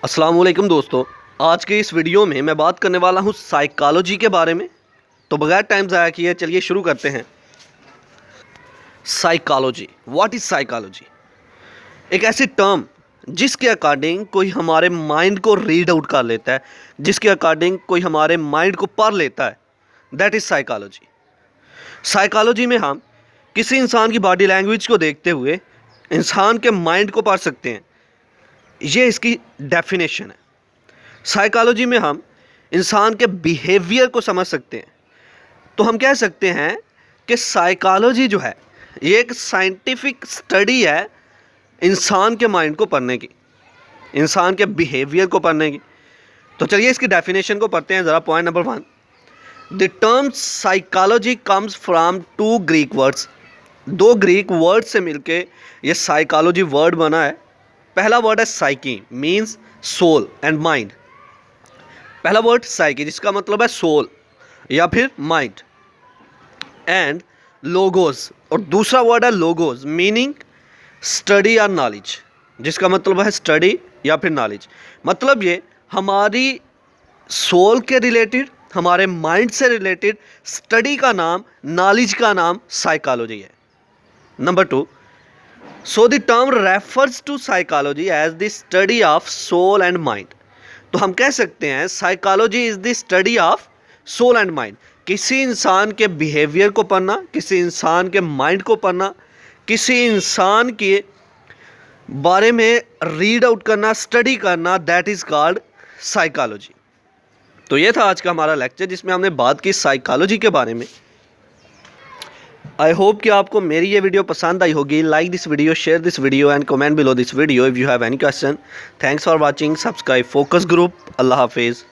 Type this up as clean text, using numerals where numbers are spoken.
अस्सलाम वालेकुम दोस्तों। आज के इस वीडियो में मैं बात करने वाला हूँ साइकोलॉजी के बारे में। तो बगैर टाइम ज़ाया किए चलिए शुरू करते हैं। Psychology, what is psychology? एक ऐसी टर्म जिसके अकॉर्डिंग कोई हमारे माइंड को रीड आउट कर लेता है, जिसके अकॉर्डिंग कोई हमारे माइंड को पढ़ लेता है, दैट इज़ साइकोलॉजी। साइकोलॉजी में हम किसी इंसान की बॉडी लैंग्वेज को देखते हुए इंसान के माइंड को पढ़ सकते हैं। ये इसकी डेफिनेशन है। साइकोलॉजी में हम इंसान के बिहेवियर को समझ सकते हैं। तो हम कह सकते हैं कि साइकोलॉजी जो है ये एक साइंटिफिक स्टडी है इंसान के माइंड को पढ़ने की, इंसान के बिहेवियर को पढ़ने की। तो चलिए इसकी डेफिनेशन को पढ़ते हैं ज़रा। Point number 1, the term psychology comes from 2 Greek words. 2 Greek word से मिलके ये साइकोलॉजी वर्ड बना है। पहला वर्ड है psyche, means soul and mind. पहला वर्ड साइकी जिसका मतलब है सोल या फिर माइंड, एंड लोगोस, और दूसरा वर्ड है लोगोस मीनिंग स्टडी या नॉलेज, जिसका मतलब है स्टडी या फिर नॉलेज। मतलब ये हमारी सोल के रिलेटेड, हमारे माइंड से रिलेटेड स्टडी का नाम, नॉलेज का नाम साइकोलॉजी है। Number 2, so the term refers to psychology as the study of soul and mind. तो हम कह सकते हैं psychology is the study of soul and mind. किसी इंसान के बिहेवियर को पढ़ना, किसी इंसान के माइंड को पढ़ना, किसी इंसान के बारे में रीड आउट करना, स्टडी करना, दैट इज़ कॉल्ड साइकोलॉजी। तो ये था आज का हमारा लेक्चर जिसमें हमने बात की साइकोलॉजी के बारे में। आई होप कि आपको मेरी ये वीडियो पसंद आई होगी। Like this video, share this video and comment below this video if you have any question. Thanks for watching. Subscribe focus group. अल्लाह हाफिज़।